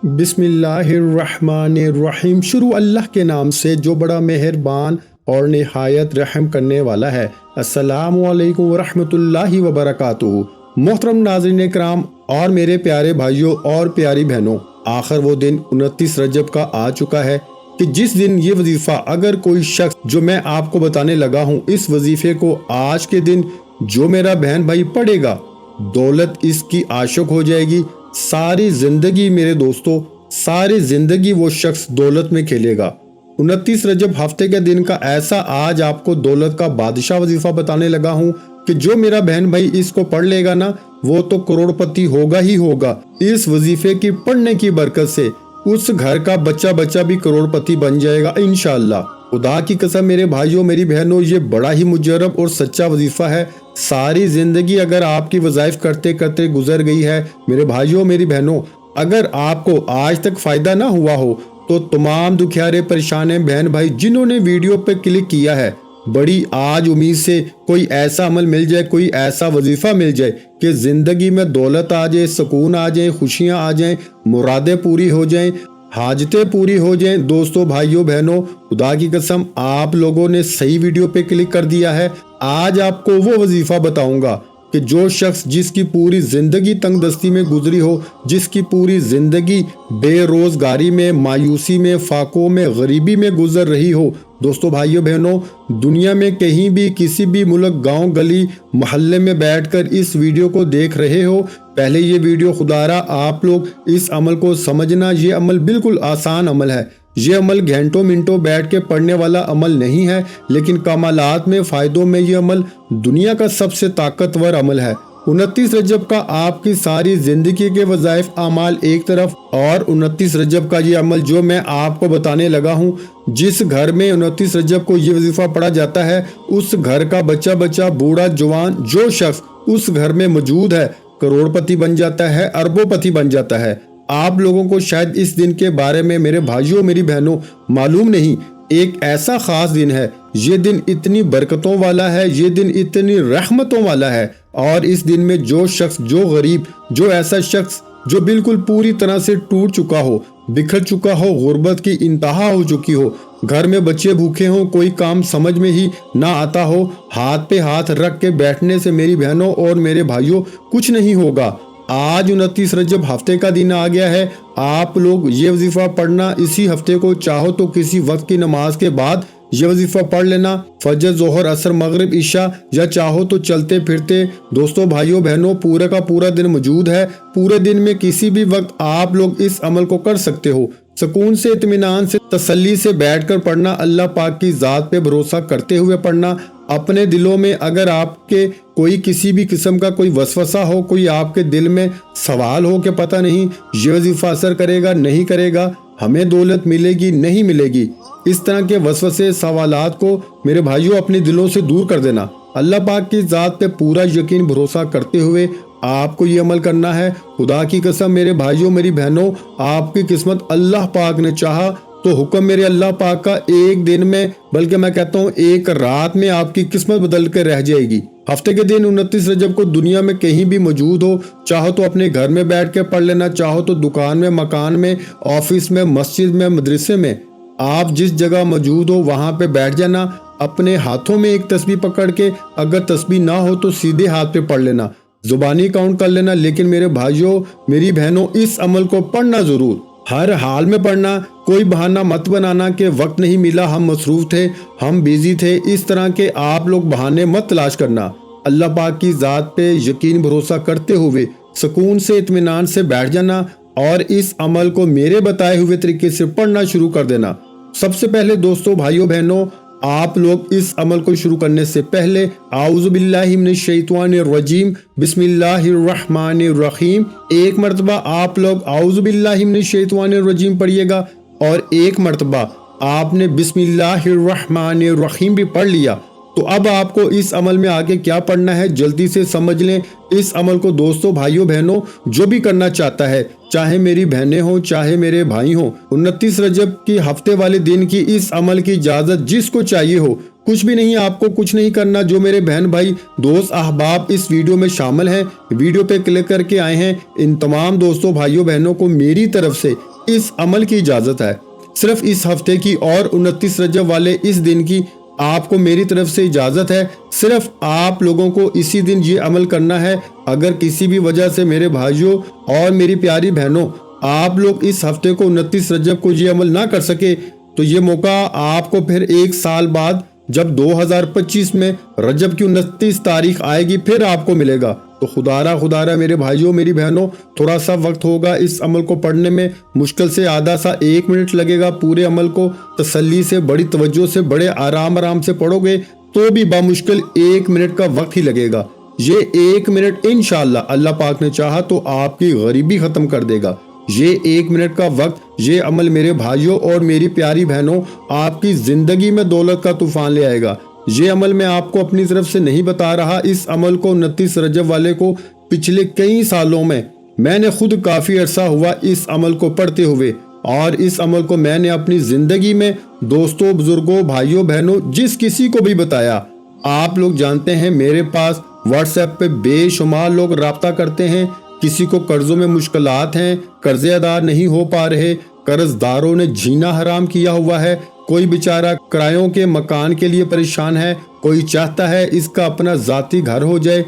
بسم اللہ الرحمن الرحیم۔ شروع اللہ کے نام سے جو بڑا مہربان اور نہایت رحم کرنے والا ہے۔ السلام علیکم ورحمۃ اللہ وبرکاتہ۔ محترم ناظرین کرام اور میرے پیارے بھائیوں اور پیاری بہنوں، آخر وہ دن 29 رجب کا آ چکا ہے کہ جس دن یہ وظیفہ اگر کوئی شخص جو میں آپ کو بتانے لگا ہوں، اس وظیفے کو آج کے دن جو میرا بہن بھائی پڑھے گا، دولت اس کی عاشق ہو جائے گی۔ ساری زندگی میرے دوستو، ساری زندگی وہ شخص دولت میں کھیلے گا۔ 29 رجب ہفتے کے دن کا ایسا آج آپ کو دولت کا بادشاہ وظیفہ بتانے لگا ہوں کہ جو میرا بہن بھائی اس کو پڑھ لے گا نا، وہ تو کروڑ پتی ہوگا ہی ہوگا۔ اس وظیفے کی پڑھنے کی برکت سے اس گھر کا بچہ بھی کروڑ پتی بن جائے گا انشاءاللہ۔ خدا کی قسم میرے بھائیوں میری بہنوں، یہ بڑا ہی مجرب اور سچا وظیفہ ہے۔ ساری زندگی اگر آپ کی وظائف کرتے کرتے گزر گئی ہے میرے بھائیوں میری بہنوں، اگر آپ کو آج تک فائدہ نہ ہوا ہو تو تمام دکھیارے پریشان بہن بھائی جنہوں نے ویڈیو پہ کلک کیا ہے، بڑی آج امید سے کوئی ایسا عمل مل جائے، کوئی ایسا وظیفہ مل جائے کہ زندگی میں دولت آ جائے، سکون آ جائے، خوشیاں آ جائیں، مرادیں پوری ہو جائیں، حاجتیں پوری ہو جائیں۔ دوستو بھائیوں بہنوں، خدا کی قسم آپ لوگوں نے صحیح ویڈیو پہ کلک کر دیا ہے۔ آج آپ کو وہ وظیفہ بتاؤں گا کہ جو شخص جس کی پوری زندگی تنگ دستی میں گزری ہو، جس کی پوری زندگی بے روزگاری میں، مایوسی میں، فاقوں میں، غریبی میں گزر رہی ہو، دوستو بھائیوں بہنوں، دنیا میں کہیں بھی کسی بھی ملک، گاؤں، گلی، محلے میں بیٹھ کر اس ویڈیو کو دیکھ رہے ہو، پہلے یہ ویڈیو خدا را آپ لوگ اس عمل کو سمجھنا۔ یہ عمل بالکل آسان عمل ہے، یہ عمل گھنٹوں منٹوں بیٹھ کے پڑھنے والا عمل نہیں ہے، لیکن کمالات میں، فائدوں میں یہ عمل دنیا کا سب سے طاقتور عمل ہے۔ 29 رجب کا آپ کی ساری زندگی کے وظائف اعمال ایک طرف، اور 29 رجب کا یہ عمل جو میں آپ کو بتانے لگا ہوں، جس گھر میں 29 رجب کو یہ وظیفہ پڑھا جاتا ہے، اس گھر کا بچہ بوڑھا جوان جو شخص اس گھر میں موجود ہے، کروڑ پتی بن جاتا ہے، اربوں پتی بن جاتا ہے۔ آپ لوگوں کو شاید اس دن کے بارے میں میرے بھائیوں میری بہنوں معلوم نہیں، ایک ایسا خاص دن ہے، یہ دن اتنی برکتوں والا ہے، یہ دن اتنی رحمتوں والا ہے، اور اس دن میں جو شخص، جو غریب، جو ایسا شخص جو بالکل پوری طرح سے ٹوٹ چکا ہو، بکھر چکا ہو، غربت کی انتہا ہو چکی ہو، گھر میں بچے بھوکے ہوں، کوئی کام سمجھ میں ہی نہ آتا ہو، ہاتھ پہ ہاتھ رکھ کے بیٹھنے سے میری بہنوں اور میرے بھائیوں کچھ نہیں ہوگا۔ آج 29 رجب ہفتے کا دن آ گیا ہے، آپ لوگ یہ وظیفہ پڑھنا، اسی ہفتے کو چاہو تو کسی وقت کی نماز کے بعد یہ وظیفہ پڑھ لینا، فجر، ظہر، عصر، مغرب، عشاء، یا چاہو تو چلتے پھرتے۔ دوستو بھائیوں بہنوں، پورا کا پورا دن موجود ہے، پورے دن میں کسی بھی وقت آپ لوگ اس عمل کو کر سکتے ہو۔ سکون سے، اطمینان سے، تسلی سے بیٹھ کر پڑھنا، اللہ پاک کی ذات پہ بھروسہ کرتے ہوئے پڑھنا۔ اپنے دلوں میں اگر آپ کے کوئی کسی بھی قسم کا کوئی وسوسہ ہو، کوئی آپ کے دل میں سوال ہو کہ پتہ نہیں یہ وظیفہ اثر کرے گا نہیں کرے گا، ہمیں دولت ملے گی نہیں ملے گی، اس طرح کے وسوسے، سوالات کو میرے بھائیوں اپنے دلوں سے دور کر دینا۔ اللہ پاک کی ذات پہ پورا یقین بھروسہ کرتے ہوئے آپ کو یہ عمل کرنا ہے۔ خدا کی قسم میرے بھائیوں میری بہنوں، آپ کی قسمت اللہ پاک نے چاہا تو حکم میرے اللہ پاک کا ایک دن میں، بلکہ میں کہتا ہوں ایک رات میں آپ کی قسمت بدل کے رہ جائے گی۔ ہفتے کے دن 29 رجب کو دنیا میں کہیں بھی موجود ہو، چاہو تو اپنے گھر میں بیٹھ کے پڑھ لینا، چاہو تو دکان میں، مکان میں، آفس میں، مسجد میں، مدرسے میں، آپ جس جگہ موجود ہو وہاں پہ بیٹھ جانا، اپنے ہاتھوں میں ایک تسبیح پکڑ کے، اگر تسبیح نہ ہو تو سیدھے ہاتھ پہ پڑھ لینا، زبانی کاؤنٹ کر لینا، لیکن میرے بھائیوں میری بہنوں اس عمل کو پڑھنا ضرور، ہر حال میں پڑھنا۔ کوئی بہانہ مت بنانا کہ وقت نہیں ملا، ہم مصروف تھے، ہم بیزی تھے، اس طرح کے آپ لوگ بہانے مت تلاش کرنا۔ اللہ پاک کی ذات پہ یقین بھروسہ کرتے ہوئے سکون سے، اطمینان سے بیٹھ جانا اور اس عمل کو میرے بتائے ہوئے طریقے سے پڑھنا شروع کر دینا۔ سب سے پہلے دوستو بھائیوں بہنوں، آپ لوگ اس عمل کو شروع کرنے سے پہلے اعوذ باللہ من الشیطان الرجیم بسم اللہ الرحمن الرحیم ایک مرتبہ آپ لوگ اعوذ باللہ من الشیطان الرجیم پڑھیے گا، اور ایک مرتبہ آپ نے بسم اللہ الرحمن الرحیم بھی پڑھ لیا۔ تو اب آپ کو اس عمل میں آگے کیا پڑھنا ہے جلدی سے سمجھ لیں۔ اس عمل کو دوستو بھائیوں بہنوں جو بھی کرنا چاہتا ہے، چاہے میری بہنیں ہوں چاہے میرے بھائی ہوں، 29 رجب کی ہفتے والے دن کی اس عمل کی اجازت جس کو چاہیے ہو، کچھ بھی نہیں، آپ کو کچھ نہیں کرنا۔ جو میرے بہن بھائی دوست احباب اس ویڈیو میں شامل ہیں، ویڈیو پہ کلک کر کے آئے ہیں، ان تمام دوستوں بھائیوں بہنوں کو میری طرف سے اس عمل کی اجازت ہے۔ صرف اس ہفتے کی اور 29 رجب والے اس دن کی آپ کو میری طرف سے اجازت ہے۔ صرف آپ لوگوں کو اسی دن یہ عمل کرنا ہے۔ اگر کسی بھی وجہ سے میرے بھائیوں اور میری پیاری بہنوں آپ لوگ اس ہفتے کو 29 رجب کو یہ عمل نہ کر سکے تو یہ موقع آپ کو پھر 1 سال بعد جب 2025 میں رجب کی 29 تاریخ آئے گی پھر آپ کو ملے گا۔ تو خدا را میرے بھائیوں میری بہنوں تھوڑا سا وقت ہوگا اس عمل کو پڑھنے میں، مشکل سے آدھا سا 1 منٹ لگے گا۔ پورے عمل کو تسلی سے بڑی توجہ سے بڑے آرام سے پڑھو گے تو بھی بامشکل 1 منٹ کا وقت ہی لگے گا۔ یہ 1 منٹ انشاءاللہ اللہ پاک نے چاہا تو آپ کی غریبی ختم کر دے گا۔ یہ 1 منٹ کا وقت، یہ عمل میرے بھائیوں اور میری پیاری بہنوں آپ کی زندگی میں دولت کا طوفان لے آئے گا۔ یہ عمل میں آپ کو اپنی طرف سے نہیں بتا رہا، اس عمل کو 29 رجب والے کو پچھلے کئی سالوں میں نے خود کافی عرصہ ہوا اس عمل کو پڑھتے ہوئے، اور اس عمل کو میں نے اپنی زندگی میں دوستوں، بزرگوں، بھائیوں، بہنوں جس کسی کو بھی بتایا۔ آپ لوگ جانتے ہیں میرے پاس واٹس ایپ پہ بے شمار لوگ رابطہ کرتے ہیں، کسی کو قرضوں میں مشکلات ہیں، قرضے ادا نہیں ہو پا رہے، قرض داروں نے جینا حرام کیا ہوا ہے، کوئی بیچارہ کرایوں کے مکان کے لیے پریشان ہے، کوئی چاہتا ہے اس کا اپنا ذاتی گھر ہو جائے،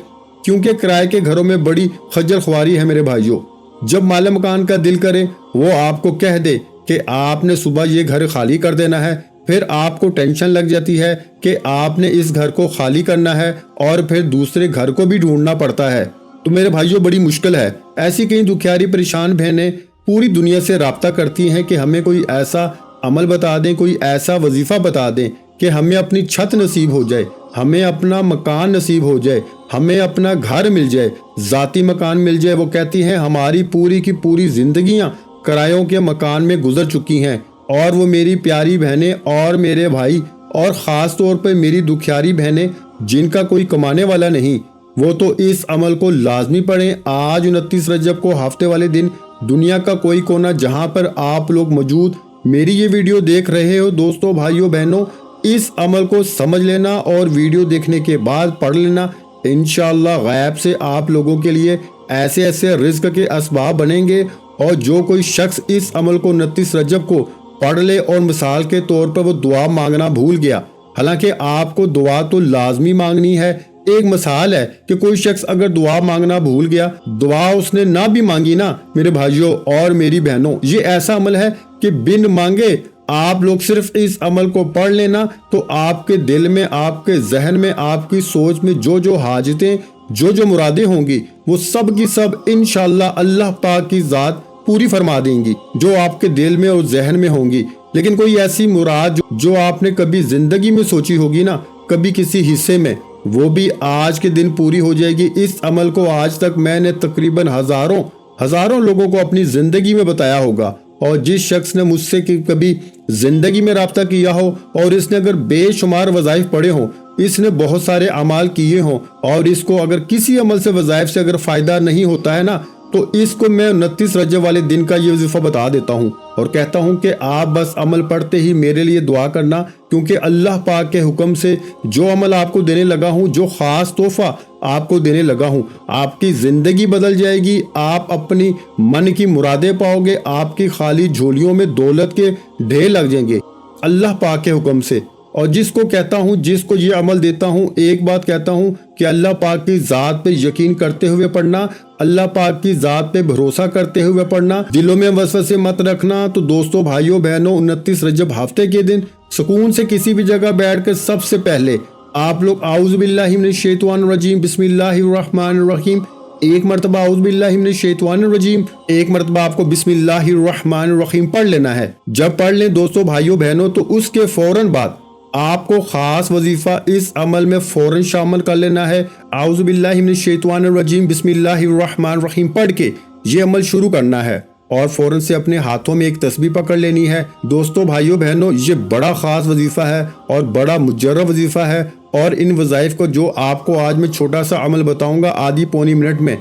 کیونکہ کرائے کے گھروں میں بڑی خجل خواری ہے میرے بھائیوں۔ جب مالک مکان کا دل کرے وہ آپ کو کہہ دے کہ آپ نے صبح یہ گھر خالی کر دینا ہے، پھر آپ کو ٹینشن لگ جاتی ہے کہ آپ نے اس گھر کو خالی کرنا ہے اور پھر دوسرے گھر کو بھی ڈھونڈنا پڑتا ہے۔ تو میرے بھائیوں بڑی مشکل ہے۔ ایسی کئی دکھیاری پریشان بہنیں پوری دنیا سے رابطہ کرتی ہیں کہ ہمیں کوئی ایسا عمل بتا دیں، کوئی ایسا وظیفہ بتا دیں کہ ہمیں اپنی چھت نصیب ہو جائے، ہمیں اپنا مکان نصیب ہو جائے، ہمیں اپنا گھر مل جائے، ذاتی مکان مل جائے۔ وہ کہتی ہیں ہماری پوری کی پوری زندگیاں کرایوں کے مکان میں گزر چکی ہیں، اور وہ میری پیاری بہنیں اور میرے بھائی اور خاص طور پر میری دکھیاری بہنیں جن کا کوئی کمانے والا نہیں، وہ تو اس عمل کو لازمی پڑھیں۔ آج 29 رجب کو ہفتے والے دن دنیا کا کوئی کونا جہاں پر آپ لوگ موجود میری یہ ویڈیو دیکھ رہے ہو، دوستوں، بھائیوں، بہنوں، اس عمل کو سمجھ لینا اور ویڈیو دیکھنے کے بعد پڑھ لینا۔ انشاءاللہ غیب سے آپ لوگوں کے لیے ایسے رزق کے اسباب بنیں گے، اور جو کوئی شخص اس عمل کو 29 رجب کو پڑھ لے اور مثال کے طور پر وہ دعا مانگنا بھول گیا، حالانکہ آپ کو دعا تو لازمی مانگنی ہے۔ ایک مثال ہے کہ کوئی شخص اگر دعا مانگنا بھول گیا، دعا اس نے نہ بھی مانگی نا میرے بھائیوں اور میری بہنوں، یہ ایسا عمل ہے کہ بن مانگے آپ لوگ صرف اس عمل کو پڑھ لینا تو آپ کے دل میں، آپ کے ذہن میں، آپ کی سوچ میں جو حاجتیں، جو مرادیں ہوں گی وہ سب کی سب انشاءاللہ اللہ پاک کی ذات پوری فرما دیں گی، جو آپ کے دل میں اور ذہن میں ہوں گی۔ لیکن کوئی ایسی مراد جو آپ نے کبھی زندگی میں سوچی ہوگی نا، کبھی کسی حصے میں، وہ بھی آج کے دن پوری ہو جائے گی۔ اس عمل کو آج تک میں نے تقریباً ہزاروں لوگوں کو اپنی زندگی میں بتایا ہوگا، اور جس شخص نے مجھ سے کبھی زندگی میں رابطہ کیا ہو اور اس نے اگر بے شمار وظائف پڑھے ہوں، اس نے بہت سارے اعمال کیے ہوں، اور اس کو اگر کسی عمل سے وظائف سے اگر فائدہ نہیں ہوتا ہے نا، تو اس کو میں 29 رجب والے دن کا یہ وظیفہ بتا دیتا ہوں اور کہتا ہوں کہ آپ بس عمل پڑھتے ہی میرے لیے دعا کرنا، کیونکہ اللہ پاک کے حکم سے جو عمل آپ کو دینے لگا ہوں، جو خاص تحفہ آپ کو دینے لگا ہوں، آپ کی زندگی بدل جائے گی، آپ اپنی من کی مرادیں پاؤ گے، آپ کی خالی جھولیوں میں دولت کے ڈھیر لگ جائیں گے اللہ پاک کے حکم سے۔ اور جس کو کہتا ہوں، جس کو یہ عمل دیتا ہوں، ایک بات کہتا ہوں کہ اللہ پاک کی ذات پہ یقین کرتے ہوئے پڑھنا، اللہ پاک کی ذات پہ بھروسہ کرتے ہوئے پڑھنا، دلوں میں وسوسے مت رکھنا۔ تو دوستوں، بھائیوں، بہنوں، 29 رجب ہفتے کے دن سکون سے کسی بھی جگہ بیٹھ کر سب سے پہلے آپ لوگ اعوذ باللہ من الشیطان الرجیم بسم اللہ الرحمن الرحیم، ایک مرتبہ اعوذ باللہ من الشیطان الرجیم، ایک مرتبہ آپ کو بسم اللہ الرحمن الرحیم پڑھ لینا ہے۔ جب پڑھ لیں دوستوں، بھائیوں، بہنوں، تو اس کے فوراً بعد آپ کو خاص وظیفہ اس عمل میں فوراً شامل کر لینا ہے۔ اعوذ باللہ من الشیطان الرجیم بسم اللہ الرحمن الرحیم پڑھ کے یہ عمل شروع کرنا ہے، اور فوراً سے اپنے ہاتھوں میں ایک تسبیح پکڑ لینی ہے۔ دوستوں، بھائیوں، بہنوں، یہ بڑا خاص وظیفہ ہے اور بڑا مجرب وظیفہ ہے، اور ان وظائف کو جو آپ کو آج میں چھوٹا سا عمل بتاؤں گا آدھی پونی منٹ میں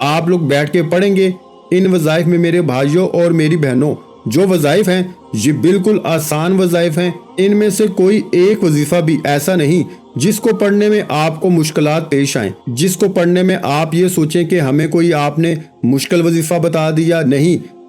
آپ لوگ بیٹھ کے پڑھیں گے۔ ان وظائف میں میرے بھائیوں اور میری بہنوں جو وظائف ہیں یہ بالکل آسان وظائف ہیں، ان میں سے کوئی ایک وظیفہ بھی ایسا نہیں جس کو پڑھنے میں آپ کو مشکلات پیش آئیں، جس کو پڑھنے میں آپ یہ سوچیں کہ ہمیں کوئی آپ نے مشکل وظیفہ بتا دیا۔ نہیں،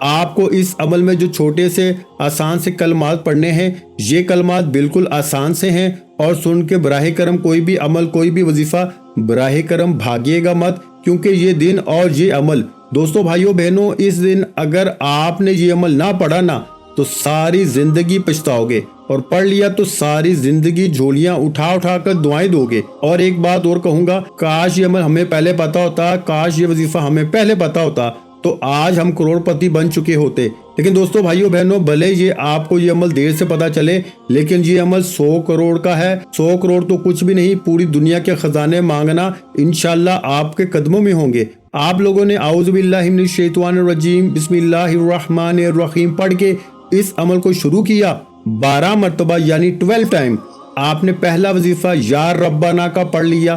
آپ کو اس عمل میں جو چھوٹے سے آسان سے کلمات پڑھنے ہیں، یہ کلمات بالکل آسان سے ہیں، اور سن کے براہ کرم کوئی بھی عمل کوئی بھی وظیفہ براہ کرم بھاگیے گا مت، کیونکہ یہ دن اور یہ عمل دوستو بھائیوں بہنوں، اس دن اگر آپ نے یہ عمل نہ پڑھا نا تو ساری زندگی پچھتاؤ گے، اور پڑھ لیا تو ساری زندگی جھولیاں اٹھا اٹھا کر دعائیں دو گے۔ اور ایک بات اور کہوں گا، کاش یہ عمل ہمیں پہلے پتا ہوتا، کاش یہ وظیفہ ہمیں پہلے پتا ہوتا تو آج ہم کروڑ پتی بن چکے ہوتے۔ لیکن دوستو بھائیوں بہنوں، بھلے یہ آپ کو یہ عمل دیر سے پتا چلے، لیکن یہ عمل 100 کروڑ کا ہے۔ 100 کروڑ تو کچھ بھی نہیں، پوری دنیا کے خزانے مانگنا انشاءاللہ آپ کے قدموں میں ہوں گے۔ آپ لوگوں نے اعوذ باللہ من الشیطان الرجیم بسم اللہ الرحمن الرحیم پڑھ کے اس عمل کو شروع کیا 12 مرتبہ یعنی 12 ٹائم۔ آپ نے پہلا وظیفہ یا ربنا کا پڑھ لیا،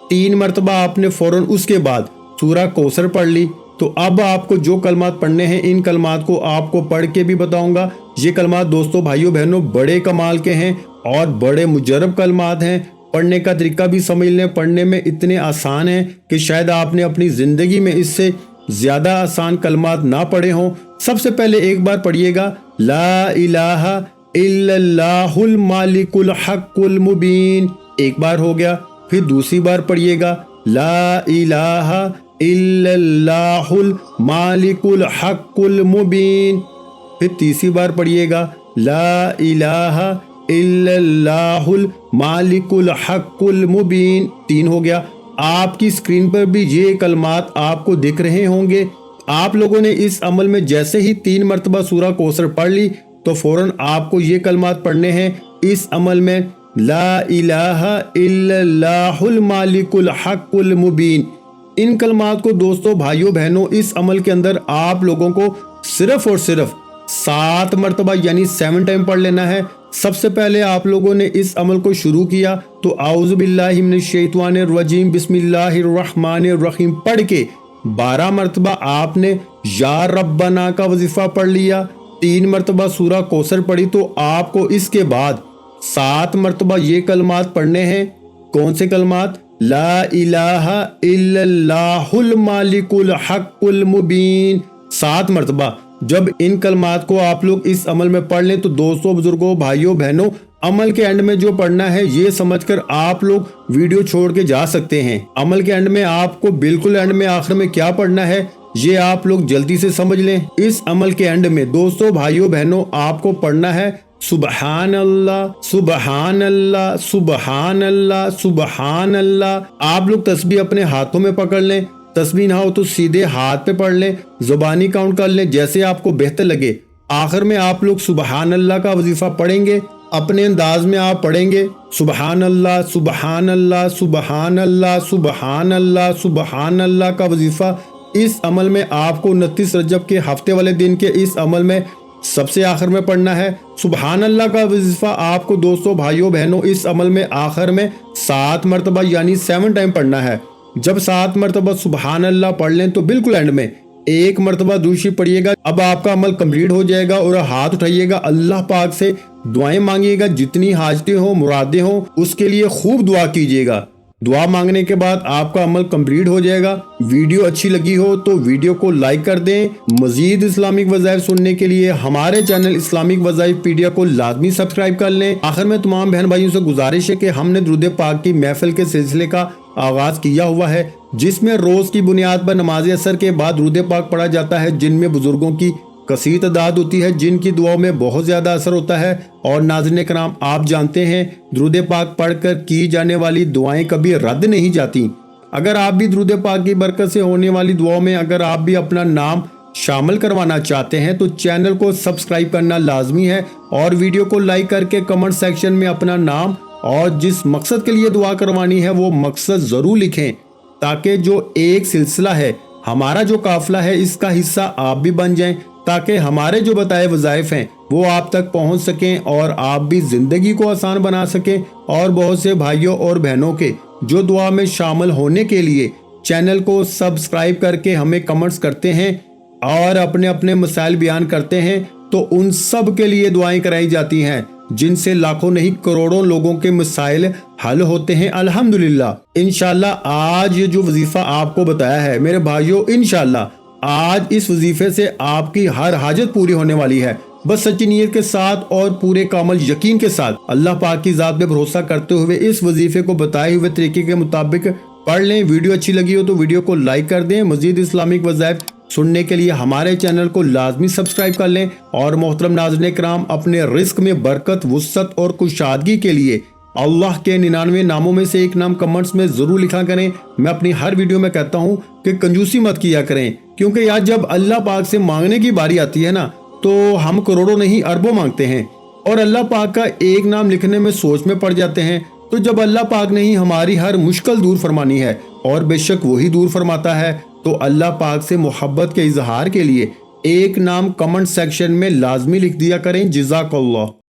3 مرتبہ آپ نے فوراً اس کے بعد سورہ کوثر پڑھ لی۔ تو اب آپ کو جو کلمات پڑھنے ہیں، ان کلمات کو آپ کو پڑھ کے بھی بتاؤں گا۔ یہ کلمات دوستو بھائیوں بہنوں بڑے کمال کے ہیں اور بڑے مجرب کلمات ہیں۔ پڑھنے کا طریقہ بھی سمجھ لیں، پڑھنے میں اتنے آسان ہیں کہ شاید آپ نے اپنی زندگی میں اس سے زیادہ آسان کلمات نہ پڑھے ہوں۔ سب سے پہلے ایک بار پڑھیے گا لا الہ الا اللہ المالک الحق المبین، ایک بار ہو گیا۔ پھر دوسری بار پڑھیے گا لا الہ الا اللہ المالک الحق المبین، پھر تیسری بار پڑھیے گا لا الہ الا اللہ المالک الحق المبین، 3 ہو گیا۔ آپ کی اسکرین پر بھی یہ کلمات آپ کو دکھ رہے ہوں گے۔ آپ لوگوں نے اس عمل میں جیسے ہی 3 مرتبہ سورہ کوثر پڑھ لی تو فوراً آپ کو یہ کلمات پڑھنے ہیں اس عمل میں لا الہ الا اللہ المالک الحق المبین۔ ان کلمات کو دوستو بھائیوں بہنوں اس عمل کے اندر آپ لوگوں کو صرف اور صرف 7 مرتبہ یعنی 7 ٹائم پڑھ لینا ہے۔ سب سے پہلے آپ لوگوں نے اس عمل کو شروع کیا تو اعوذ باللہ من الشیطان الرجیم بسم اللہ الرحمن الرحیم پڑھ کے 12 مرتبہ آپ نے یا ربنا کا وظیفہ پڑھ لیا، 3 مرتبہ سورہ کوثر پڑھی، تو آپ کو اس کے بعد 7 مرتبہ یہ کلمات پڑھنے ہیں۔ کون سے کلمات؟ لا الہ الا اللہ المالک الحق المبین، 7 مرتبہ۔ جب ان کلمات کو آپ لوگ اس عمل میں پڑھ لیں تو دوستوں بزرگوں بھائیوں بہنوں، عمل کے اینڈ میں جو پڑھنا ہے یہ سمجھ کر آپ لوگ ویڈیو چھوڑ کے جا سکتے ہیں۔ عمل کے اینڈ میں آپ کو بالکل اینڈ میں آخر میں کیا پڑھنا ہے یہ آپ لوگ جلدی سے سمجھ لیں۔ اس عمل کے اینڈ میں دوستوں بھائیوں بہنوں آپ کو پڑھنا ہے سبحان اللہ سبحان اللہ سبحان اللہ سبحان اللہ۔ آپ لوگ تسبیح اپنے ہاتھوں میں پکڑ لیں، تسبیح نہ ہو تو سیدھے ہاتھ پہ پڑھ لیں، زبانی کاؤنٹ کر لیں جیسے آپ کو بہتر لگے۔ آخر میں آپ لوگ سبحان اللہ کا وظیفہ پڑھیں گے، اپنے انداز میں آپ پڑھیں گے سبحان اللہ سبحان اللہ سبحان اللہ سبحان اللہ سبحان اللہ کا وظیفہ۔ اس عمل میں آپ کو 29 رجب کے ہفتے والے دن کے اس عمل میں سب سے آخر میں پڑھنا ہے۔ سبحان اللہ کا وظیفہ آپ کو دوستوں بھائیوں بہنوں اس عمل میں آخر میں 7 مرتبہ یعنی 7 ٹائم پڑھنا ہے۔ جب 7 مرتبہ سبحان اللہ پڑھ لیں تو بالکل اینڈ میں 1 مرتبہ درود شریف پڑھیے گا۔ اب آپ کا عمل کمپلیٹ ہو جائے گا اور ہاتھ اٹھائیے گا، اللہ پاک سے دعائیں مانگیے گا، جتنی حاجتیں ہوں مرادیں ہوں اس کے لیے خوب دعا کیجیے گا۔ دعا مانگنے کے بعد آپ کا عمل کمپلیٹ ہو جائے گا۔ ویڈیو اچھی لگی ہو تو ویڈیو کو لائک کر دیں۔ مزید اسلامک وظائف سننے کے لیے ہمارے چینل اسلامک وظائف پیڈیا کو لازمی سبسکرائب کر لیں۔ آخر میں تمام بہن بھائیوں سے گزارش ہے کہ ہم نے درود پاک کی محفل کے سلسلے کا آغاز کیا ہوا ہے، جس میں روز کی بنیاد پر نماز عصر کے بعد درود پاک پڑھا جاتا ہے، جن میں بزرگوں کی کثیر تعداد ہوتی ہے، جن کی دعاؤں میں بہت زیادہ اثر ہوتا ہے۔ اور ناظرین کرام آپ جانتے ہیں درود پاک پڑھ کر کی جانے والی دعائیں کبھی رد نہیں جاتی۔ اگر آپ بھی درود پاک کی برکت سے ہونے والی دعاؤں میں اگر آپ بھی اپنا نام شامل کروانا چاہتے ہیں تو چینل کو سبسکرائب کرنا لازمی ہے، اور ویڈیو کو لائک کر کے کمنٹ سیکشن میں اپنا نام اور جس مقصد کے لیے دعا کروانی ہے وہ مقصد ضرور لکھیں، تاکہ جو ایک سلسلہ ہے ہمارا جو قافلہ ہے اس کا حصہ آپ بھی بن جائیں، تاکہ ہمارے جو بتائے وظائف ہیں وہ آپ تک پہنچ سکیں اور آپ بھی زندگی کو آسان بنا سکیں۔ اور بہت سے بھائیوں اور بہنوں کے جو دعا میں شامل ہونے کے لیے چینل کو سبسکرائب کر کے ہمیں کمنٹس کرتے ہیں اور اپنے اپنے مسائل بیان کرتے ہیں، تو ان سب کے لیے دعائیں کرائی جاتی ہیں، جن سے لاکھوں نہیں کروڑوں لوگوں کے مسائل حل ہوتے ہیں الحمدللہ۔ انشاءاللہ آج یہ جو وظیفہ آپ کو بتایا ہے میرے بھائیوں، انشاءاللہ آج اس وظیفے سے آپ کی ہر حاجت پوری ہونے والی ہے۔ بس سچی نیت کے ساتھ اور پورے کامل یقین کے ساتھ اللہ پاک کی ذات پہ بھروسہ کرتے ہوئے اس وظیفے کو بتائے ہوئے طریقے کے مطابق پڑھ لیں۔ ویڈیو اچھی لگی ہو تو ویڈیو کو لائک کر دیں۔ مزید اسلامک وظائف سننے کے لیے ہمارے چینل کو لازمی سبسکرائب کر لیں۔ اور محترم ناظرین کرام، اپنے رزق میں برکت، وسعت اور کشادگی کے لیے اللہ کے 99 ناموں میں سے ایک نام کمنٹس میں ضرور لکھا کریں۔ میں اپنی ہر ویڈیو میں کہتا ہوں کہ کنجوسی مت کیا کریں، کیونکہ یار جب اللہ پاک سے مانگنے کی باری آتی ہے نا تو ہم کروڑوں نہیں اربوں مانگتے ہیں، اور اللہ پاک کا ایک نام لکھنے میں سوچ میں پڑ جاتے ہیں۔ تو جب اللہ پاک نے ہی ہماری ہر مشکل دور فرمانی ہے، اور بے شک وہی دور فرماتا ہے، تو اللہ پاک سے محبت کے اظہار کے لیے ایک نام کمنٹ سیکشن میں لازمی لکھ دیا کریں۔ جزاک اللہ۔